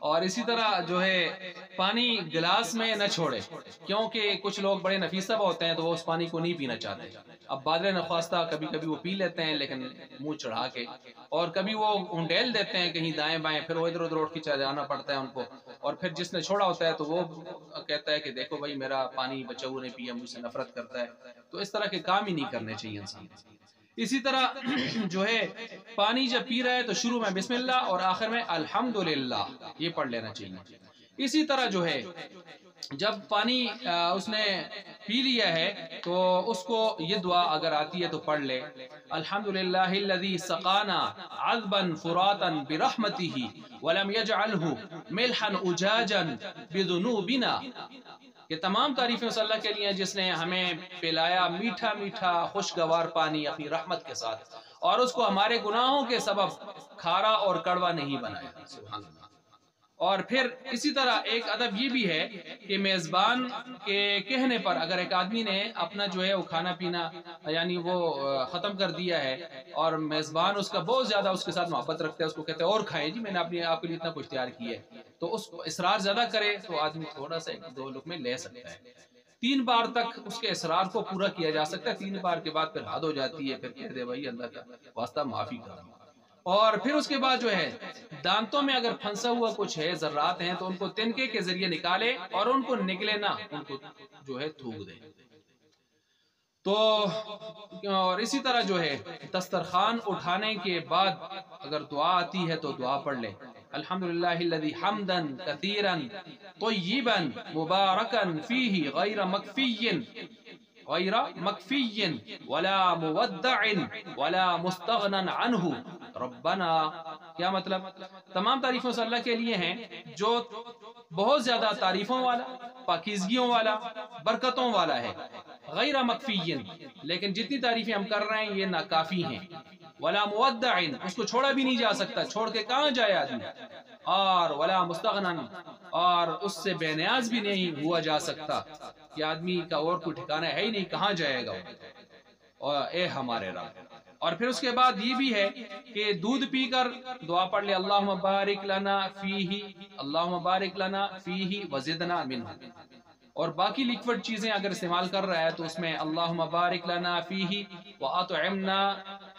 اور اسی طرح جو ہے پانی گلاس میں نہ چھوڑے، کیونکہ کچھ لوگ بڑے نفیسہ ہوتے ہیں تو وہ اس پانی کو نہیں پینا چاہتے. اب بادل نخواستہ کبھی کبھی وہ پی لیتے ہیں لیکن منہ چڑھا کے، اور کبھی وہ انڈیل دیتے ہیں کہیں دائیں بائیں، پھر وہ ادھر ادھر اٹھ کے جانا پڑتا ہے ان کو. اور پھر جس نے چھوڑا ہوتا ہے تو وہ کہتا ہے کہ دیکھو بھائی میرا پانی بچاؤ نے پیا، مجھ سے نفرت کرتا ہے. تو اس طرح کے کام ہی نہیں کرنے چاہیے انسان. اسی طرح جو ہے پانی جب پی رہا ہے تو شروع میں بسم اللہ اور آخر میں الحمدللہ یہ پڑھ لینا چاہیے. اسی طرح جو ہے جب پانی اس نے پی لیا ہے تو اس کو یہ دعا اگر آتی ہے تو پڑھ لے، الحمدللہ الذی سقانا عذبا فراتا برحمتہ ولم یجعلہ ملحا اجاجا بذنوبنا. یہ تمام تعریفیں اس اللہ کے لیے ہیں جس نے ہمیں پلایا میٹھا میٹھا خوشگوار پانی اپنی رحمت کے ساتھ، اور اس کو ہمارے گناہوں کے سبب کھارا اور کڑوا نہیں بنایا. سبحان اللہ. اور پھر اسی طرح ایک ادب یہ بھی ہے کہ میزبان کے کہنے پر اگر ایک آدمی نے اپنا جو ہے وہ کھانا پینا یعنی وہ ختم کر دیا ہے اور میزبان اس کا بہت زیادہ اس کے ساتھ محبت رکھتا ہے، اس کو کہتے ہیں اور کھائیں جی، میں نے آپ کے لیے اتنا کچھ تیار کیا ہے، تو اس کو اصرار زیادہ کرے تو آدمی تھوڑا سا 1-2 لقمے لے سکتا ہے. 3 بار تک اس کے اصرار کو پورا کیا جا سکتا ہے. 3 بار کے بعد پھر حد ہو جاتی ہے، پھر کہہ دے بھائی اللہ کا واسطہ معافی کر. اور پھر اس کے بعد جو ہے دانتوں میں اگر پھنسا ہوا کچھ ہے ذرات ہیں تو ان کو تنکے کے ذریعے نکالے اور ان کو نکلے نہ، ان کو جو ہے تھوک دے. تو اور اسی طرح جو ہے دسترخوان اٹھانے کے بعد اگر دعا آتی ہے تو دعا پڑھ لے، الحمدللہ الذی حمدا کثیرا طیبا مبارکا فیہ غیر مکفی ولا مودع ولا مستغنا عنہ ربنا. کیا مطلب؟ تمام تعریفوں سے اللہ کے لیے ہیں جو بہت زیادہ تعریفوں والا، پاکیزگیوں والا، برکتوں والا ہے، غیر مکفی، لیکن جتنی تعریفیں ہم کر رہے ہیں یہ ناکافی ہیں. ولا مودع، اس کو چھوڑا بھی نہیں جا سکتا، چھوڑ کے کہاں جائے آدمی. اور ولا مستغنا، اور اس سے بے نیاز بھی نہیں ہوا جا سکتا کہ آدمی کا اور کوئی ٹھکانہ ہے ہی نہیں، کہاں جائے گا اور اے ہمارے رب. اور پھر اس کے بعد یہ بھی ہے کہ دودھ پی کر دعا پڑھ لے، اللہم بارک لنا فیہ، اللہم بارک لنا فیہ وزدنا منہ. اور باقی لیکوڈ چیزیں اگر استعمال کر رہا ہے تو اس میں اللہم بارک لنا فیہ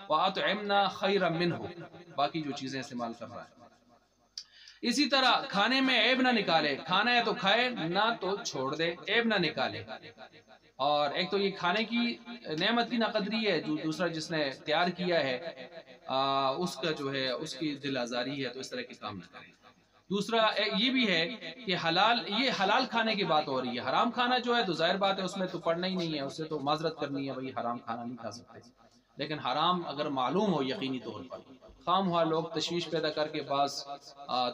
واطعمنا خیرا منہ، باقی جو چیزیں استعمال کر رہا ہے. اسی طرح کھانے میں عیب نہ نکالے، کھانا ہے تو کھائے، نہ تو چھوڑ دے، عیب نہ نکالے. اور ایک تو یہ کھانے کی نعمت کی ناقدری ہے، جو دوسرا جس نے تیار کیا ہے اس کا جو ہے اس کی دل آزاری ہے، تو اس طرح کے کام نہ کریں. دوسرا یہ بھی ہے کہ یہ حلال کھانے کی بات ہو رہی ہے. حرام کھانا جو ہے تو ظاہر بات ہے اس میں تو پڑھنا ہی نہیں ہے، اس سے تو معذرت کرنی ہے، بھائی حرام کھانا نہیں کھا سکتے. لیکن حرام اگر معلوم ہو یقینی طور پر، خام ہوا لوگ تشویش پیدا کر کے بعض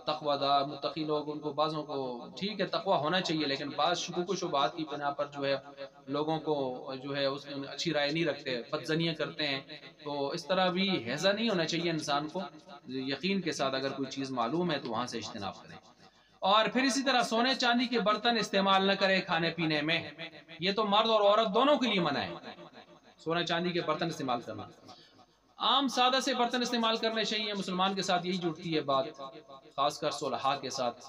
تقوی دار متقی لوگ، ان کو بعضوں کو ٹھیک ہے تقوی ہونا چاہیے لیکن بعض شکوک و شبہات کی بنا پر جو ہے لوگوں کو جو ہے اس میں اچھی رائے نہیں رکھتے، بدظنیاں کرتے ہیں. تو اس طرح بھی ہیضہ نہیں ہونا چاہیے انسان کو. یقین کے ساتھ اگر کوئی چیز معلوم ہے تو وہاں سے اجتناب کریں. اور پھر اسی طرح سونے چاندی کے برتن استعمال نہ کرے کھانے پینے میں. یہ تو مرد اور عورت دونوں کے لیے منع ہے سونے چاندی کے برتن استعمال کرنا. عام سادہ سے برتن استعمال کرنے چاہیے. مسلمان کے ساتھ یہی جڑتی ہے بات، خاص کر صلحاء کے ساتھ.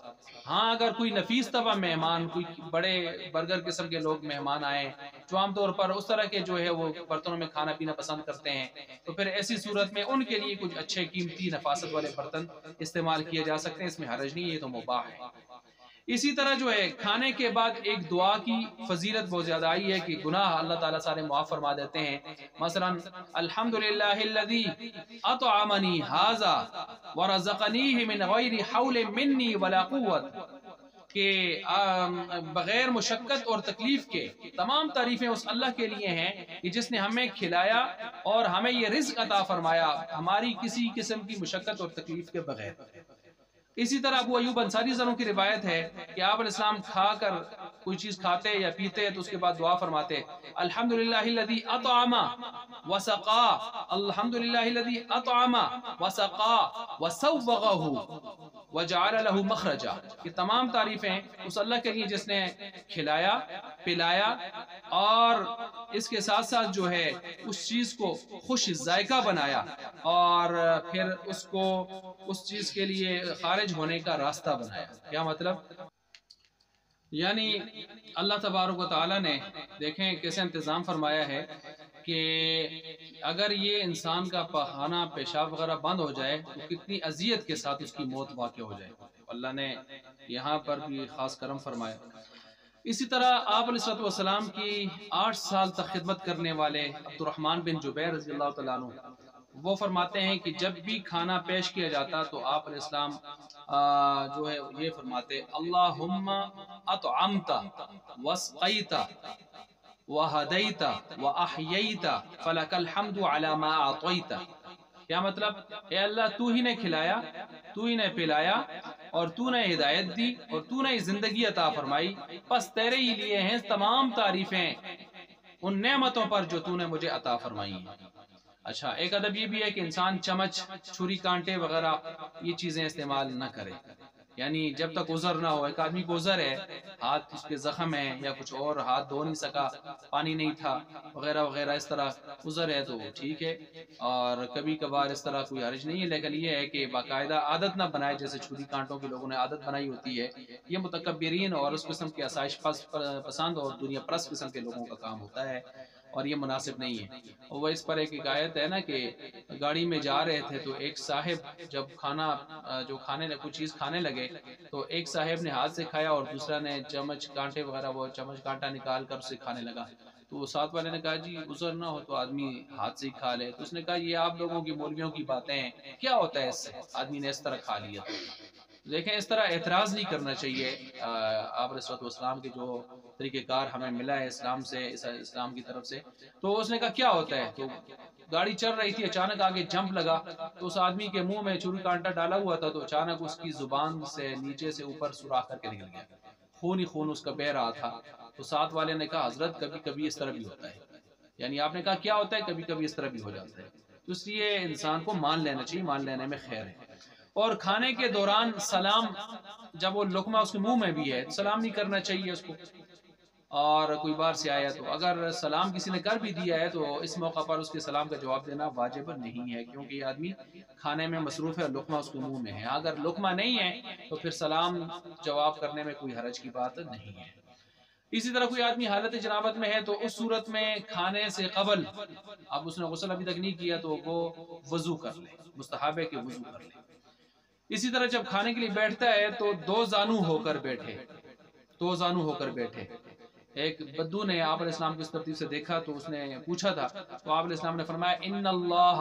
ہاں اگر کوئی نفیس طبع مہمان، کوئی بڑے برگر قسم کے لوگ مہمان آئیں جو عام طور پر اس طرح کے جو ہے وہ برتنوں میں کھانا پینا پسند کرتے ہیں، تو پھر ایسی صورت میں ان کے لیے کچھ اچھے قیمتی نفاست والے برتن استعمال کیے جا سکتے ہیں. اس میں حرج نہیں ہے، یہ تو مباح ہے. اسی طرح جو ہے کھانے کے بعد ایک دعا کی فضیلت بہت زیادہ آئی ہے کہ گناہ اللہ تعالیٰ سارے معاف فرما دیتے ہیں. مثلا الحمدللہ الذی اطعمنی ھذا ورزقنیہ من غیر حول منی ولا قوت، کہ بغیر مشقت اور تکلیف کے تمام تعریفیں اس اللہ کے لیے ہیں کہ جس نے ہمیں کھلایا اور ہمیں یہ رزق عطا فرمایا ہماری کسی قسم کی مشقت اور تکلیف کے بغیر. اسی طرح ابو ایوب انصاری زنوں کی روایت ہے کہ آپ علیہ السلام کھا کر کوئی چیز کھاتے یا پیتے تو اس کے بعد دعا فرماتے، الحمدللہ الذی اطعم وسقا، الحمدللہ الذی اطعم وسقا وسوغہ وجعل له مخرجا. کہ تمام تعریفیں اس اللہ کے لیے جس نے کھلایا پلایا اور اس کے ساتھ ساتھ جو ہے اس چیز کو خوش ذائقہ بنایا اور پھر اس کو اس چیز کے لیے خارج ہونے کا راستہ بنایا۔ کیا مطلب؟ یعنی اللہ تبارک و تعالیٰ نے دیکھیں کیسے انتظام فرمایا ہے کہ اگر یہ انسان کا پخانہ پیشاب وغیرہ بند ہو جائے تو کتنی اذیت کے ساتھ اس کی موت واقع ہو جائے، اللہ نے یہاں پر بھی خاص کرم فرمایا۔ اسی طرح آپ علیہ السلام کی 8 سال تک خدمت کرنے والے عبد الرحمن بن جبیر رضی اللہ تعالیٰ عنہ، وہ فرماتے ہیں کہ جب بھی کھانا پیش کیا جاتا تو آپ علیہ السلام جو ہے یہ فرماتے اللہم اطعمت واسقیت وہدیت واحییت فلک الحمد علی ما اعطیت۔ کیا مطلب؟ اے اللہ تو ہی نے کھلایا، تو ہی نے پلایا، اور تو نے ہدایت دی، اور تو نے زندگی عطا فرمائی، بس تیرے ہی لیے ہیں تمام تعریفیں ان نعمتوں پر جو تو نے مجھے عطا فرمائی ہیں۔ اچھا، ایک ادب یہ بھی ہے کہ انسان چمچ، چھری، کانٹے وغیرہ یہ چیزیں استعمال نہ کرے، یعنی جب تک عذر نہ ہو۔ ایک آدمی کو عذر ہے، ہاتھ اس کے زخم ہے یا کچھ اور، ہاتھ دھو نہیں سکا، پانی نہیں تھا وغیرہ وغیرہ، اس طرح عذر ہے تو ٹھیک ہے، اور کبھی کبھار اس طرح کوئی حرج نہیں ہے، لیکن یہ ہے کہ باقاعدہ عادت نہ بنائے، جیسے چھری کانٹوں کی لوگوں نے عادت بنائی ہوتی ہے۔ یہ متکبرین اور اس قسم کے آسائش پسند اور دنیا پرست قسم کے لوگوں کا کام ہوتا ہے، اور یہ مناسب نہیں ہے۔ اور وہ اس پر ایک آیت ہے نا کہ گاڑی میں جا رہے تھے تو ایک صاحب جب کھانا جو کچھ چیز کھانے لگے تو ایک صاحب نے ہاتھ سے کھایا اور دوسرا نے چمچ کانٹے وغیرہ وہ چمچ کانٹا نکال کر اسے کھانے لگا، تو ساتھ والے نے کہا جی عذر نہ ہو تو آدمی ہاتھ سے ہی کھا لے، تو اس نے کہا یہ آپ لوگوں کی مولویوں کی باتیں ہیں، کیا ہوتا ہے اس سے آدمی نے اس طرح کھا لیا۔ دیکھیں اس طرح اعتراض نہیں کرنا چاہیے۔ آپ علیہ السلام کے جو طریقہ کار ہمیں ملا ہے اسلام سے، اسلام کی طرف سے، تو اس نے کہا کیا ہوتا ہے، تو گاڑی چل رہی تھی، اچانک آگے جمپ لگا تو اس آدمی کے منہ میں چھری کانٹا ڈالا ہوا تھا، تو اچانک اس کی زبان سے نیچے سے اوپر سوراخ کر کے نکل گیا، خون ہی خون اس کا بہہ رہا تھا۔ تو ساتھ والے نے کہا حضرت کبھی کبھی اس طرح بھی ہوتا ہے، یعنی آپ نے کہا کیا ہوتا ہے، کبھی کبھی اس طرح بھی ہو جاتا ہے۔ تو اس لیے انسان کو مان لینا چاہیے، مان لینے میں خیر ہے۔ اور کھانے کے دوران سلام، جب وہ لقمہ اس کے منہ میں بھی ہے سلام نہیں کرنا چاہیے اس کو، اور کوئی بار سے آیا تو اگر سلام کسی نے کر بھی دیا ہے تو اس موقع پر اس کے سلام کا جواب دینا واجب نہیں ہے، کیونکہ یہ آدمی کھانے میں مصروف ہے اور لقمہ اس کے منہ میں ہے۔ اگر لقمہ نہیں ہے تو پھر سلام جواب کرنے میں کوئی حرج کی بات نہیں ہے۔ اسی طرح کوئی آدمی حالت جنابت میں ہے تو اس صورت میں کھانے سے قبل، اب اس نے غسل ابھی تک نہیں کیا تو وہ وضو کر لے، مستحب ہے کہ وضو کر لے۔ اسی طرح جب کھانے کے لیے بیٹھتا ہے تو دو زانو ہو کر بیٹھے، دو زانو ہو کر بیٹھے۔ ایک بدو نے آپ علیہ السلام کو اس ترتیب سے دیکھا تو اس نے پوچھا تھا، تو آپ علیہ السلام نے فرمایا ان اللہ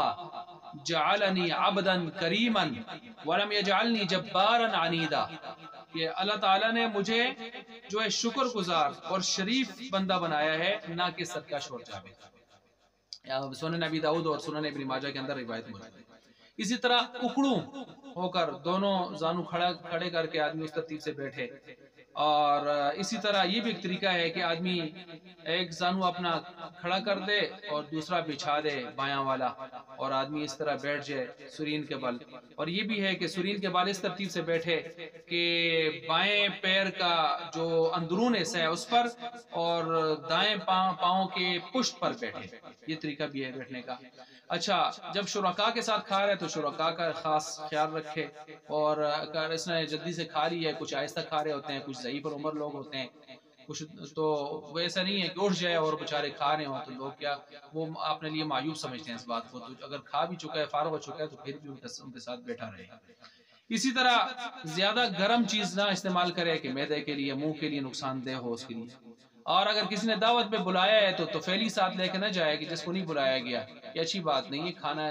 جعلنی عبدا کریما ولم یجعلنی جبارا عنیدا، کہ اللہ تعالیٰ نے مجھے جو ہے شکر گزار اور شریف بندہ بنایا ہے، نہ کہ سرکش اور جابر۔ سنن ابی داؤد اور سنن ابن ماجہ کے اندر روایت موجود ہے۔ اسی طرح اکڑوں ہو کر دونوں زانو کھڑے کر کے آدمی اس ترتیب سے بیٹھے، اور اسی طرح یہ بھی ایک طریقہ ہے کہ آدمی ایک زانو اپنا کھڑا کر دے اور دوسرا بچھا دے بایاں والا، اور آدمی اس طرح بیٹھ جائے سرین کے بل، اور یہ بھی ہے کہ سرین کے بال اس ترتیب سے بیٹھے کہ بائیں پیر کا جو اندرون حصہ ہے اس پر اور دائیں پاؤں کے پشت پر بیٹھے، یہ طریقہ بھی ہے بیٹھنے کا۔ اچھا، جب شرکاء کے ساتھ کھا رہے تو شرکاء کا خاص خیال رکھے، اور اگر اس نے جلدی سے کھا لی ہے، کچھ آہستہ کھا رہے ہوتے ہیں، کچھ ضعیف العمر لوگ ہوتے ہیں، کچھ تو وہ ایسا نہیں ہے کہ اٹھ جائے اور بےچارے کھا رہے ہوں تو لوگ کیا وہ اپنے لیے معیوب سمجھتے ہیں اس بات کو، تو اگر کھا بھی چکا ہے، فارغ ہو چکا ہے، تو پھر بھی ان کے ساتھ بیٹھا رہے۔ اسی طرح زیادہ گرم چیز نہ استعمال کرے کہ معدے کے لیے، منہ کے لیے نقصان دہ ہو اس کے لیے۔ اور اگر کسی نے دعوت پہ بلایا ہے تو توفیلی ساتھ لے کے نہ جائے کہ جس کو نہیں بلایا گیا، یہ اچھی بات نہیں ہے۔ کھانا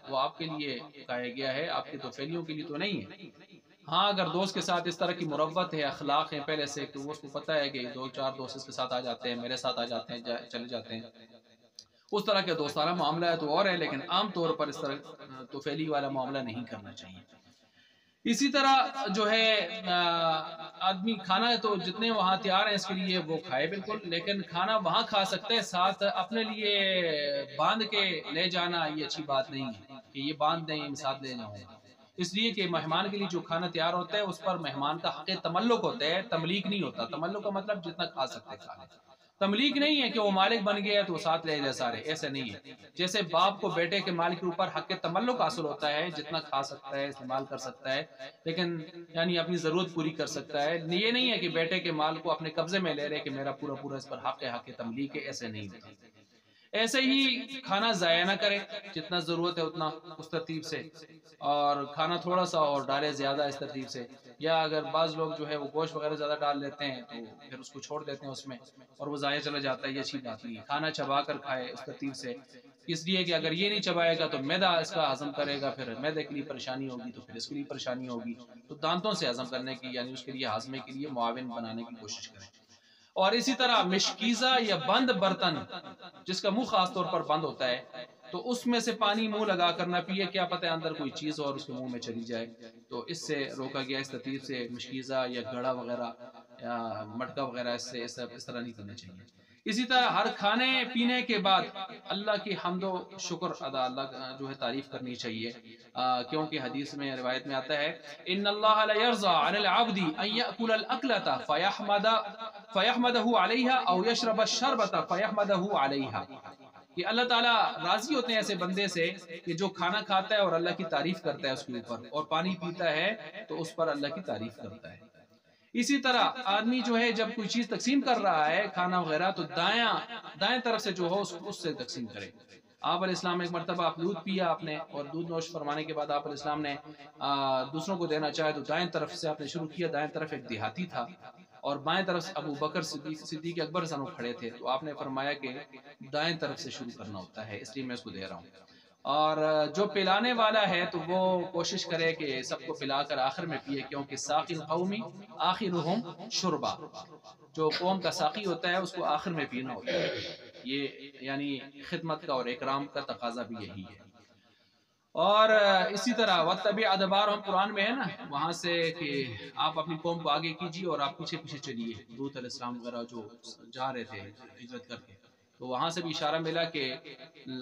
وہ آپ کے لیے پکایا گیا ہے، آپ کے توفیلیوں کے لیے تو نہیں ہے۔ ہاں اگر دوست کے ساتھ اس طرح کی مربت ہے، اخلاق ہیں پہلے سے، تو وہ اس کو پتہ ہے کہ 2-4 دوست اس کے ساتھ آ جاتے ہیں، میرے ساتھ آ جاتے ہیں، چلے جاتے ہیں، اس طرح کے دوستانہ معاملہ ہے تو اور ہے، لیکن عام طور پر اس طرح توفیلی والا معاملہ نہیں کرنا چاہیے۔ اسی طرح جو ہے آدمی کھانا ہے تو جتنے وہاں تیار ہیں اس کے لیے وہ کھائے بالکل، لیکن کھانا وہاں کھا سکتے ہیں، ساتھ اپنے لیے باندھ کے لے جانا یہ اچھی بات نہیں ہے کہ یہ باندھ دیں یہ ساتھ لے جاؤں گا، اس لیے کہ مہمان کے لیے جو کھانا تیار ہوتا ہے اس پر مہمان کا حق تملک ہوتا ہے، تملیک نہیں ہوتا۔ تملک کا مطلب جتنا کھا سکتے کھا لیں، تملیک نہیں ہے کہ وہ مالک بن گیا تو وہ ساتھ لے جائے سارے، ایسے نہیں ہے۔ جیسے باپ کو بیٹے کے مال کے اوپر حق تملک حاصل ہوتا ہے، جتنا کھا سکتا ہے استعمال کر سکتا ہے، لیکن یعنی اپنی ضرورت پوری کر سکتا ہے، یہ نہیں ہے کہ بیٹے کے مال کو اپنے قبضے میں لے رہے کہ میرا پورا پورا اس پر حق تملیک ہے، ایسے نہیں ہوتا۔ ایسے ہی کھانا ضائع نہ کرے، جتنا ضرورت ہے اتنا اس ترتیب سے، اور کھانا تھوڑا سا اور ڈالے زیادہ اس ترتیب سے، یا اگر بعض لوگ جو ہے وہ گوشت وغیرہ زیادہ ڈال لیتے ہیں تو پھر اس کو چھوڑ دیتے ہیں اس میں اور وہ ضائع چلا جاتا ہے، یہ اچھی بات نہیں ہے۔ کھانا چبا کر کھائے اس ترتیب سے، اس لیے کہ اگر یہ نہیں چبائے گا تو میدا اس کا ہضم کرے گا، پھر میدے کے لیے پریشانی ہوگی تو پھر اس کے لیے پریشانی ہوگی، تو دانتوں سے ہضم کرنے کی یعنی اس کے لیے ہاضمے کے لیے معاون بنانے کی کوشش کریں۔ اور اسی طرح مشکیزہ یا بند برتن جس کا منہ خاص طور پر بند ہوتا ہے تو اس میں سے پانی منہ لگا کر نہ پیے، کیا پتہ اندر کوئی چیز اور اس کے منہ میں چلی جائے، تو اس سے روکا گیا۔ اس ترتیب سے مشکیزہ یا گھڑا وغیرہ یا مٹکا وغیرہ اس طرح نہیں پینا چاہیے۔ اسی طرح ہر کھانے پینے کے بعد اللہ کی حمد و شکر ادا، اللہ جو ہے تعریف کرنی چاہیے، کیونکہ حدیث میں روایت میں آتا ہے ان اللہ لا یرضى عن العبد ان یاکل الاکلۃ فیحمدہ علیہا او یشرب الشربۃ فیحمدہ علیہا، کہ اللہ تعالیٰ راضی ہوتے ہیں ایسے بندے سے کہ جو کھانا کھاتا ہے اور اللہ کی تعریف کرتا ہے اس کے اوپر، اور پانی پیتا ہے تو اس پر اللہ کی تعریف کرتا ہے۔ اسی طرح آدمی جو ہے جب کوئی چیز تقسیم کر رہا ہے کھانا وغیرہ تو دائیں طرف سے جو ہو اس سے تقسیم کرے۔ آپ علیہ السلام ایک مرتبہ آپ دودھ پیا آپ نے، اور دودھ نوش فرمانے کے بعد آپ علیہ السلام نے دوسروں کو دینا چاہے تو دائیں طرف سے آپ نے شروع کیا۔ دائیں طرف ایک دیہاتی تھا اور بائیں طرف سے ابو بکر صدیق اکبر سنو کھڑے تھے، تو آپ نے فرمایا کہ دائیں طرف سے شروع کرنا ہوتا ہے، اس لیے میں اس کو دے رہا ہوں۔ اور جو پلانے والا ہے تو وہ کوشش کرے کہ سب کو پلا کر آخر میں پیے، کیونکہ ساقی القوم آخرہم شربا، جو قوم کا ساقی ہوتا ہے اس کو آخر میں پینا ہوتا ہے، یہ یعنی خدمت کا اور اکرام کا تقاضا بھی یہی ہے۔ اور اسی طرح وَاتَّبِعْ أَدْبَارَهُمْ قرآن میں ہے نا، وہاں سے کہ آپ اپنی قوم کو آگے کیجیے اور آپ پیچھے پیچھے چلیے۔ لوط علیہ السلام وغیرہ جو جا رہے تھے ہجرت کر کے، تو وہاں سے بھی اشارہ ملا کہ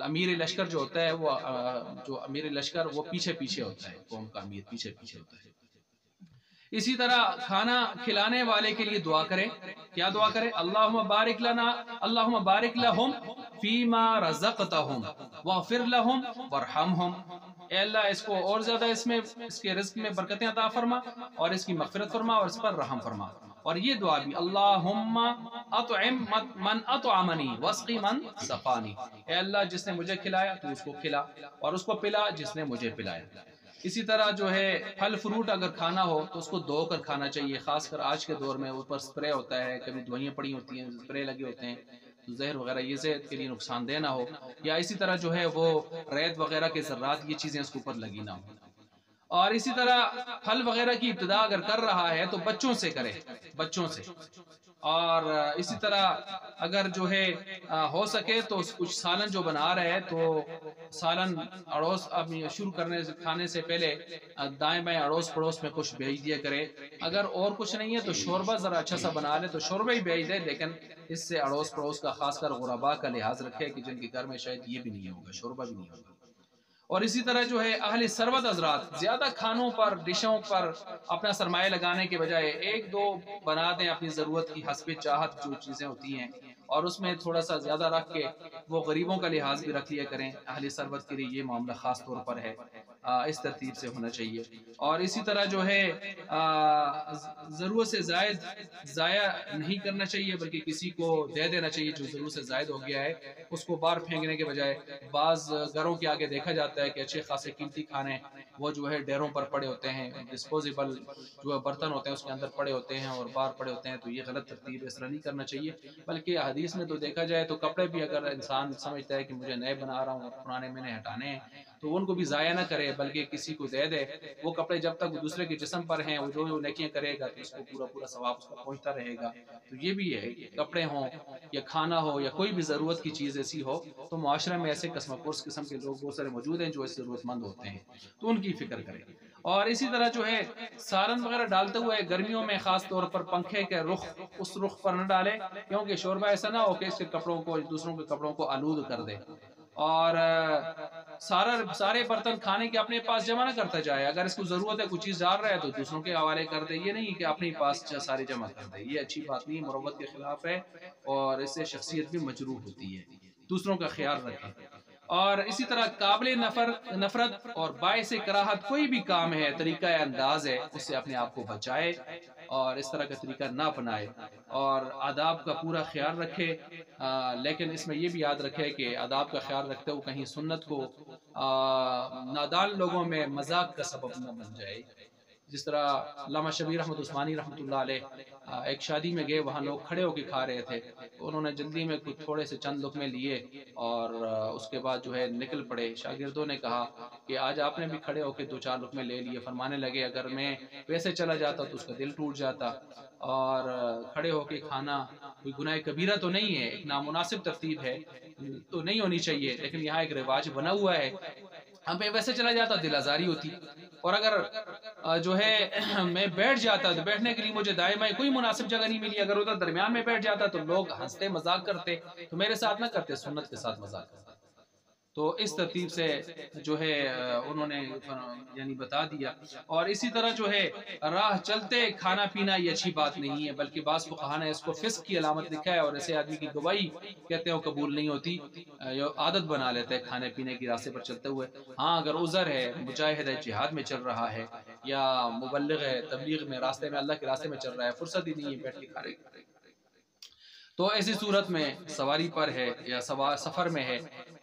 امیر لشکر جو ہوتا ہے وہ جو امیر لشکر وہ پیچھے پیچھے ہوتا ہے، قوم کا امیر پیچھے پیچھے ہوتا ہے۔ اسی طرح کھانا کھلانے والے کے لیے دعا کرے، کیا دعا کرے؟ اللہم بارک لنا، اللہم بارک لہم فیما رزقتہم واغفر لہم وارحمہم، اے اللہ اس کو اور زیادہ اس کے رزق میں برکتیں عطا فرما اور اس کی مغفرت فرما اور اس پر رحم فرما۔ اور یہ دعا بھی اللہم اطعم من اطعمنی واسقی من سقانی، اے اللہ جس نے مجھے کھلایا تو اس کو کھلا اور اس کو پلا جس نے مجھے پلایا۔ اسی طرح جو ہے پھل فروٹ اگر کھانا ہو تو اس کو دھو کر کھانا چاہیے، خاص کر آج کے دور میں اوپر سپرے ہوتا ہے، کبھی دوائیاں پڑی ہوتی ہیں، سپرے لگے ہوتے ہیں، تو زہر وغیرہ یہ صحت کے لیے نقصان دہ نہ ہو، یا اسی طرح جو ہے وہ ریت وغیرہ کے ذرات یہ چیزیں اس کے اوپر لگی نہ ہو۔ اور اسی طرح پھل وغیرہ کی ابتدا اگر کر رہا ہے تو بچوں سے کرے، بچوں سے۔ اور اسی طرح اگر جو ہے ہو سکے تو کچھ سالن جو بنا رہے ہیں تو سالن اڑوس شروع کرنے سے کھانے سے پہلے دائیں بائیں اڑوس پڑوس میں کچھ بھیج دیا کرے۔ اگر اور کچھ نہیں ہے تو شوربہ ذرا اچھا سا بنا لے تو شوربہ ہی بھیج دے، لیکن اس سے اڑوس پڑوس کا خاص کر غرباء کا لحاظ رکھے کہ جن کے گھر میں شاید یہ بھی نہیں ہوگا، شوربہ بھی نہیں ہوگا۔ اور اسی طرح جو ہے اہل ثروت حضرات زیادہ کھانوں پر ڈشوں پر اپنا سرمایہ لگانے کے بجائے ایک دو بنا دیں اپنی ضرورت کی حسب چاہت جو چیزیں ہوتی ہیں، اور اس میں تھوڑا سا زیادہ رکھ کے وہ غریبوں کا لحاظ بھی رکھ لیا کریں۔ اہل ثروت کے لیے یہ معاملہ خاص طور پر ہے، اس ترتیب سے ہونا چاہیے۔ اور اسی طرح جو ہے ضرورت سے زائد ضائع نہیں کرنا چاہیے، بلکہ کسی کو دے دینا چاہیے جو ضرورت سے زائد ہو گیا ہے، اس کو باہر پھینکنے کے بجائے۔ بعض گھروں کے آگے دیکھا جاتا ہے کہ اچھے خاصے قیمتی کھانے وہ جو ہے ڈیروں پر پڑے ہوتے ہیں، ڈسپوزیبل جو برتن ہوتے ہیں اس کے اندر پڑے ہوتے ہیں اور باہر پڑے ہوتے ہیں، تو یہ غلط ترتیب، اس طرح نہیں کرنا چاہیے۔ بلکہ حدیث میں تو دیکھا جائے تو کپڑے بھی اگر انسان سمجھتا ہے کہ مجھے نئے بنا رہا ہوں اور پرانے میں نے ہٹانے ہیں تو ان کو بھی ضائع نہ کرے، بلکہ کسی کو دے دے۔ وہ کپڑے جب تک دوسرے کے جسم پر ہیں وہ جو نیکیاں کرے گا تو اس کو پورا پورا ثواب اس کو پہنچتا رہے گا۔ تو یہ بھی ہے، کپڑے ہوں یا کھانا ہو یا کوئی بھی ضرورت کی چیز ایسی ہو تو معاشرے میں ایسے قسم کے لوگ بہت سارے موجود ہیں جو اس ضرورت مند ہوتے ہیں، تو ان کی فکر کریں۔ اور اسی طرح جو ہے سالن وغیرہ ڈالتے ہوئے گرمیوں میں خاص طور پر پنکھے کے اس رخ پر نہ ڈالے، کیونکہ شوربہ ایسا نہ ہو کہ اس کے کپڑوں کو دوسروں کے کپڑوں کو آلود کر دے۔ اور سارے برتن کھانے کے اپنے پاس جمع نہ کرتا جائے. اگر اس کو ضرورت ہے کچھ چیز ڈال رہا ہے تو دوسروں کے حوالے کر دے. یہ نہیں کہ اپنے پاس سارے جمع کر دے. یہ اچھی بات نہیں، مروت کے خلاف ہے، اور اس سے شخصیت بھی مجروح ہوتی ہے. دوسروں کا خیال رکھیں. اور اسی طرح قابل نفرت اور باعث کراہت کوئی بھی کام ہے، طریقہ انداز ہے، اس سے اپنے آپ کو بچائے اور اس طرح کا طریقہ نہ اپنائے، اور آداب کا پورا خیال رکھے. لیکن اس میں یہ بھی یاد رکھے کہ آداب کا خیال رکھتے ہوئے کہیں سنت کو نادان لوگوں میں مذاق کا سبب نہ بن جائے. جس طرح علامہ شبیر احمد عثمانی رحمۃ اللہ علیہ ایک شادی میں گئے، وہاں لوگ کھڑے ہو کے کھا رہے تھے، تو انہوں نے جلدی میں کچھ تھوڑے سے چند لقمے لیے اور اس کے بعد جو ہے نکل پڑے. شاگردوں نے کہا کہ آج آپ نے بھی کھڑے ہو کے 2-4 لقمے لے لیے. فرمانے لگے اگر میں ویسے چلا جاتا تو اس کا دل ٹوٹ جاتا، اور کھڑے ہو کے کھانا کوئی گناہ کبیرہ تو نہیں ہے، ایک نامناسب ترتیب ہے تو نہیں ہونی چاہیے، لیکن یہاں ایک رواج بنا ہوا ہے. ہم پہ ویسے چلا جاتا دل آزاری ہوتی، اور اگر جو ہے میں بیٹھ جاتا تو بیٹھنے کے لیے مجھے دائیں بائیں کوئی مناسب جگہ نہیں ملی، اگر ادھر درمیان میں بیٹھ جاتا تو لوگ ہنستے مذاق کرتے، تو میرے ساتھ نہ کرتے، سنت کے ساتھ مذاق کرتے. تو اس ترتیب سے جو ہے انہوں نے یعنی بتا دیا. اور اسی طرح جو ہے راہ چلتے کھانا پینا یہ اچھی بات نہیں ہے، بلکہ بعض فقہاء نے اس کو فسق کی علامت لکھا ہے، اور ایسے آدمی کی گواہی کہتے ہیں وہ قبول نہیں ہوتی. عادت بنا لیتے ہیں کھانے پینے کی راستے پر چلتے ہوئے. ہاں اگر عذر ہے، مجاہد ہے، جہاد میں چل رہا ہے، یا مبلغ ہے، تبلیغ میں راستے میں اللہ کے راستے میں چل رہا ہے، فرصت ہی نہیں ہے بیٹھ کے کھانے کی، تو ایسی صورت میں سواری پر ہے یا سفر میں ہے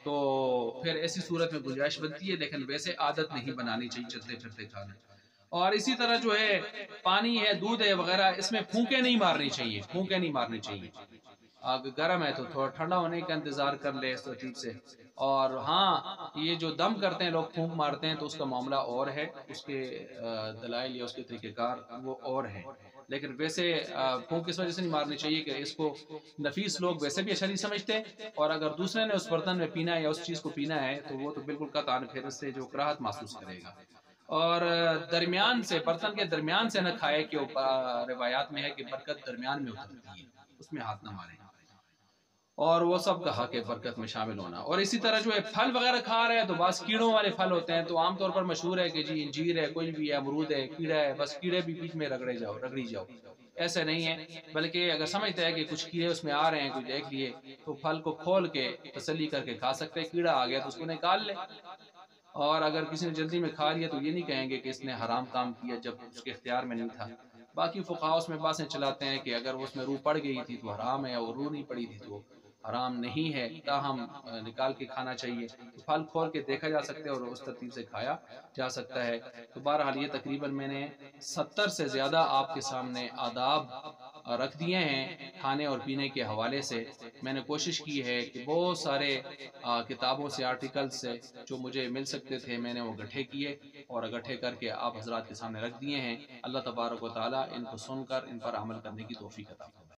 تو پھر ایسی صورت میں گنجائش بنتی ہے، لیکن ویسے عادت نہیں بنانی چاہیے چلتے پھرتے کھانا. اور اسی طرح جو ہے پانی ہے، دودھ ہے وغیرہ، اس میں پھونکے نہیں مارنی چاہیے، پھونکے نہیں مارنی چاہیے. اگر گرم ہے تو تھوڑا ٹھنڈا ہونے کا انتظار کر لے اس ترتیب سے. اور ہاں یہ جو دم کرتے ہیں لوگ، پھونک مارتے ہیں، تو اس کا معاملہ اور ہے، اس کے دلائل یا اس کے طریقہ کار وہ اور ہیں. لیکن ویسے پھونک اس وجہ سے نہیں مارنی چاہیے کہ اس کو نفیس لوگ ویسے بھی اچھا نہیں سمجھتے، اور اگر دوسرے نے اس برتن میں پینا ہے یا اس چیز کو پینا ہے تو وہ تو بالکل قطعاً پھر اس سے جو کراہت محسوس کرے گا. اور درمیان سے، برتن کے درمیان سے نہ کھائے، کہ روایات میں ہے کہ برکت درمیان میں اترتی ہے، اس میں ہاتھ نہ مارے، اور وہ سب کا حق ہے برکت میں شامل ہونا. اور اسی طرح جو ہے پھل وغیرہ کھا رہے ہیں تو بعض کیڑوں والے پھل ہوتے ہیں، تو عام طور پر مشہور ہے کہ جی انجیر ہے، کوئی بھی ہے، امرود ہے، کیڑا ہے، بس کیڑے بھی بیچ میں رگڑی جاؤ. ایسا نہیں ہے، بلکہ اگر سمجھتا ہے کہ کچھ کیڑے اس میں آ رہے ہیں، کچھ دیکھ لیے، تو پھل کو کھول کے تسلی کر کے کھا سکتے ہیں. کیڑا آ گیا تو اس کو نکال لے. اور اگر کسی نے جلدی میں کھا لیا تو یہ نہیں کہیں گے کہ اس نے حرام کام کیا جب اس کے اختیار میں نہیں تھا. باقی فقہاء اس میں باتیں چلاتے ہیں کہ اگر اس میں روح پڑ گئی تھی تو حرام ہے، اور روح نہیں پڑی تھی تو حرام نہیں ہے، تاہم نکال کے کھانا چاہیے. تو پھل کھول کے دیکھا جا سکتا ہے اور اس ترتیب سے کھایا جا سکتا ہے. تو بہرحال یہ تقریباً میں نے 70 سے زیادہ آپ کے سامنے آداب رکھ دیے ہیں کھانے اور پینے کے حوالے سے. میں نے کوشش کی ہے کہ بہت سارے کتابوں سے، آرٹیکل سے جو مجھے مل سکتے تھے میں نے وہ گٹھے کیے اور اکٹھے کر کے آپ حضرات کے سامنے رکھ دیے ہیں. اللہ تبارک و تعالی ان کو سن کر ان پر عمل کرنے کی توفیق عطا فرمائے.